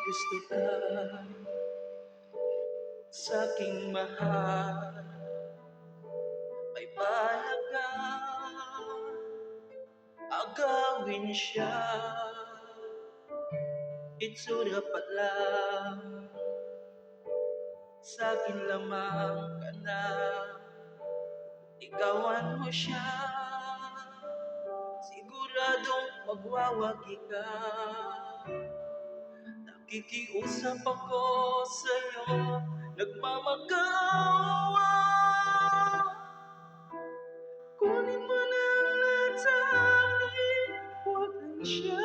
gusto ka sa'king mahal, may balak ka agawin siya. Itsura pa lang sa'kin lamang ka na, ikawan mo siya, siguradong magwawagi ka. Nakikiusap ako sa'yo, nagmamakaawa, kunin mo na ang lahat sa'kin, huwag lang siya.